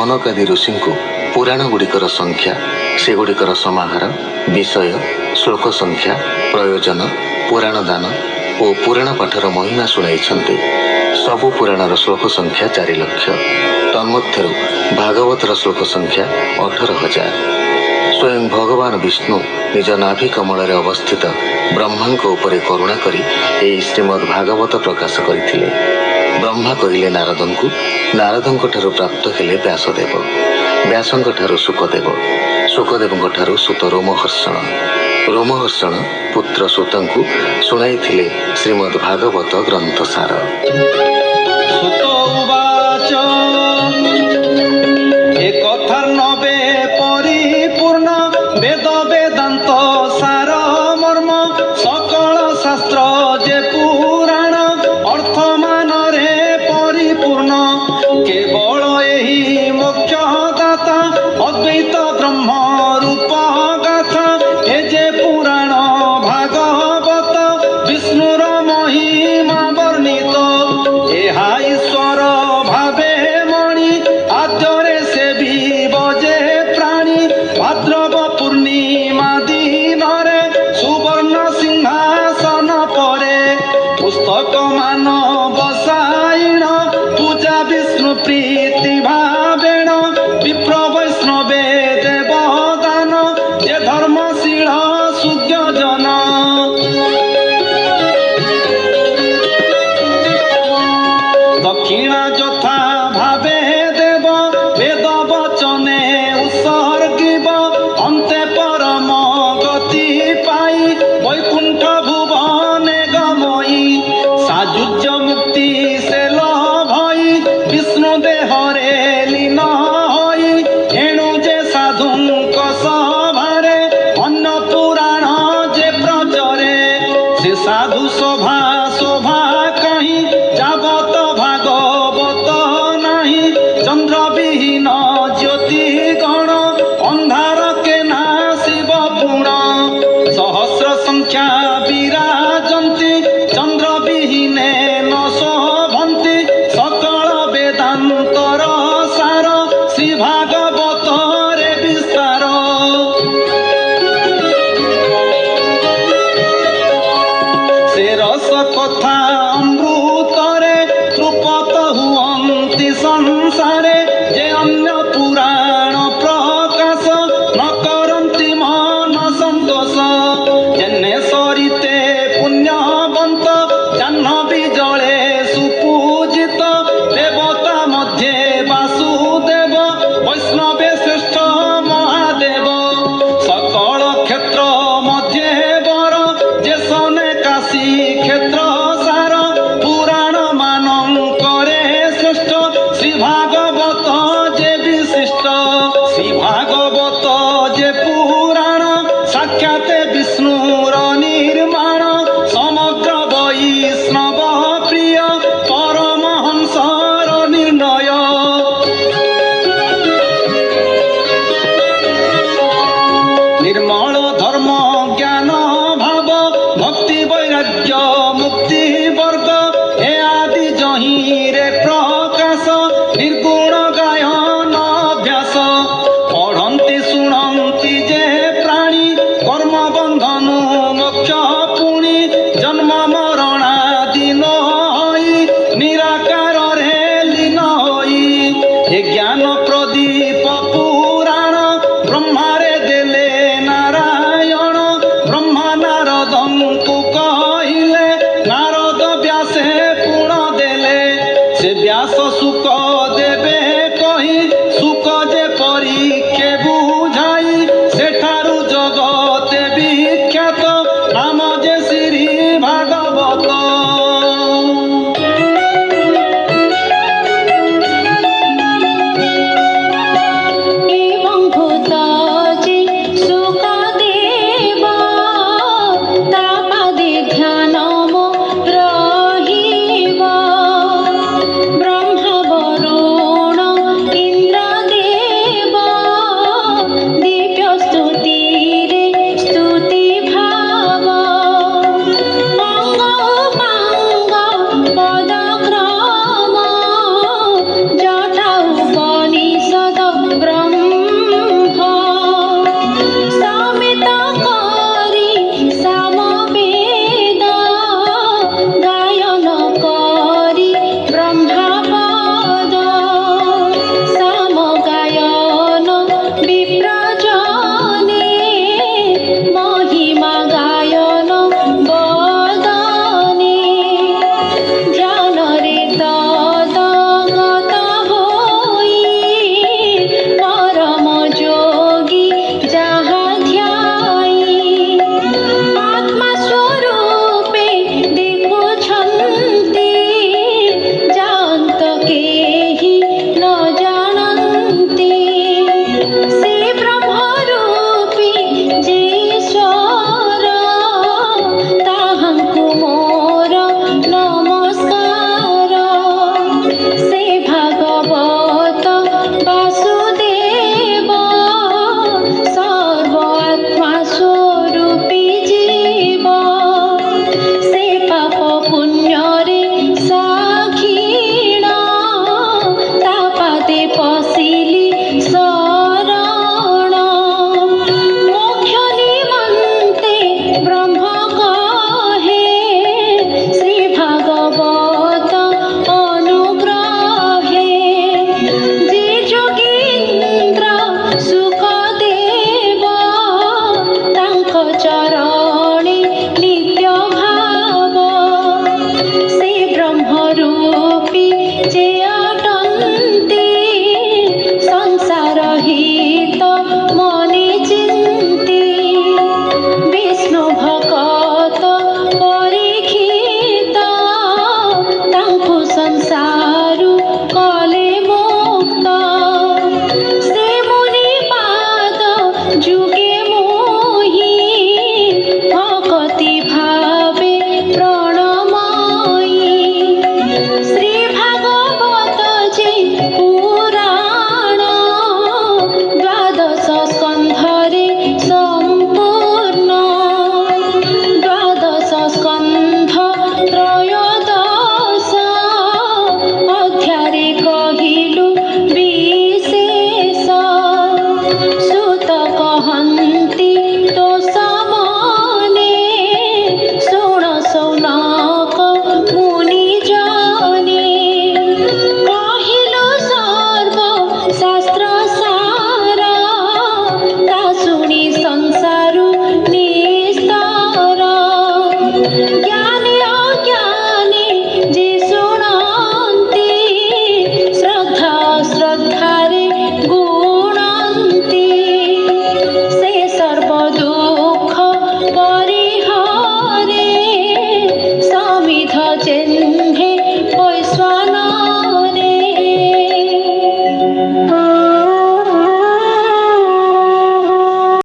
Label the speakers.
Speaker 1: ସନକାଦି ଋଷିଙ୍କୁ ପୁରାଣ ଗୁଡ଼ିକର ସଂଖ୍ୟା, ସେଗୁଡ଼ିକର ସମାହାର, ବିଷୟ, ଶ୍ଲୋକ ସଂଖ୍ୟା, ପ୍ରୟୋଜନ, ପୁରାଣ ଦାନ ଓ ପୁରାଣ ପାଠର ମହିମା ଶୁଣାଇଛନ୍ତି। ସବୁ ପୁରାଣର ଶ୍ଲୋକ ସଂଖ୍ୟା 4 ଲକ୍ଷ। ତନ୍ମଧ୍ୟରୁ ଭାଗବତର ଶ୍ଲୋକ ସଂଖ୍ୟା 18,000। ସ୍ୱୟଂ ଭଗବାନ ବିଷ୍ଣୁ ନିଜ ନାଭି କମଳରେ ଅବସ୍ଥିତ ବ୍ରହ୍ମାଙ୍କ ଉପରେ କରୁଣା କରି ଏହି ଶ୍ରୀମଦ୍ ଭାଗବତ ପ୍ରକାଶ କରିଥିଲେ। ବ୍ରହ୍ମା କହିଲେ ନାରଦଙ୍କୁ, ନାରଦଙ୍କ ଠାରୁ ପ୍ରାପ୍ତ ହେଲେ ବ୍ୟାସଦେବ, ବ୍ୟାସଙ୍କ ଠାରୁ ଶୁକଦେବ, ଶୁକଦେବଙ୍କ ଠାରୁ ସୁତ ରୋମହର୍ଷଣ, ରୋମହର୍ଷଣ ପୁତ୍ର ସୁତଙ୍କୁ ଶୁଣାଇଥିଲେ ଶ୍ରୀମଦ୍ ଭାଗବତ ଗ୍ରନ୍ଥସାର।
Speaker 2: ସୁତ ଉବାଚ একথার্ণবে পরিপূর্ণ বেদ বেদান্ত সার মর্ম সকল শাস্ত্র যে পুরাণ অর্থমানরে পরিপূর্ণ কেবল এই মোক্ষ দাতা অদ্বৈত ব্রহ্ম রূপ গাথা এ যে পুরাণ ভাগবত বিষ্ণুর মহিমা বর্ণিত এহা ঈশ্বর ভাবে মণি আদ্যরে সেবিব যে প্রাণী ভাদ্রব পূর্ণিমা দিনরে সুবর্ণ সিংহাসন পরে পুস্তক মান বসাইণ পূজা বিষ্ণু প্রীতি ভাবেণ বিপ্র বৈষ্ণবে দেবদান যে ধর্মশীল সুজ্ঞজন দক্ষিণা যথা ভাবে দেব বেদ বচনে উৎসর্গিব অন্তে পরম গতি পাই বৈকুণ্ঠ ভুবনে গময়ী সাযুজ্য মুক্তি সে লভই বিষ্ণু দেহরে লীন হই এণু যে সাধুঙ্ক সভারে অন্য পুরাণ যে প্রচরে সে সাধু সভা শোভা কাহি যাবত ভাগবত নাহি চন্দ্রবিহীন জ্যোতি গণ ଅନ୍ଧାର କେ ନାସିବ ପୁଣ ସହସ୍ର ସଂଖ୍ୟା ବିରାଜନ୍ତି ଚନ୍ଦ୍ର ବିହୀନେ ନ ଶୋଭନ୍ତି ସକଳ ବେଦାନ୍ତର ସାର ଶ୍ରୀ ଭାଗବତରେ ବିସ୍ତାର ସେ ରସ କଥା ଅମୃତରେ ତୃପତ ହୁଅନ୍ତି ସଂସାରେ ଯେ ଅନ୍ୟ ପୁରାଣ ପ୍ରକାଶ ନ କରନ୍ତି ମନ ସନ୍ତୋଷ ଯେନେ ସରିତେ ପୁଣ୍ୟବନ୍ତ ଜାହ୍ନବୀ ଜଳେ ସୁପୂଜିତ ଦେବତା ମଧ୍ୟେ ବାସୁଦେବ ବୈଷ୍ଣବେ ଶ୍ରେଷ୍ଠ ମହାଦେବ সকল ক্ষেত্র মধ্যে বড় যে সনে কাশী ক্ষেত্র সার পুরাণ মানঙ্করে শ্রেষ্ঠ শ্রী ভাগবত যে বিশিষ্ট শ্রী ভাগবত যে পুরাণ সাক্ষাতে বিষ্ণুর নির্মাণ সমগ্র বৈষ্ণব প্রিয় পরমহংসর নির্ণয় निर्मल धर्म ज्ञान भाव भक्ति वैराग्य मुक्ति वर्ग हे आदि जहिरे प्रकाश निर्गुण गायन अभ्यास पढ़ंती शुणंती जे प्राणी कर्म बंधनु मोक्ष पुणी जन्म मरणादि न होई निराकार रे लीन होई हे ज्ञान प्रदीप पुराण ब्रह्मारे देले नारायण ब्रह्मा नारदଙ୍କୁ କହିଲେ ନାରଦ ବ୍ୟାସେ ପୁଣ ଦେଲେ ସେ ବ୍ୟାସ ସୁକ ଦେବେ କହି ସୁକ ଯେ ପରୀକ୍ଷେ ବୁଝାଇ ସେଠାରୁ ଜଗତେ ବିଖ୍ୟାତ ନାମ ଯେ ଶ୍ରୀ ଭାଗବତ
Speaker 3: এবং ভূত যে সুখদেব তাপাদে ধ্যানম রহিব ব্রহ্মবরু যে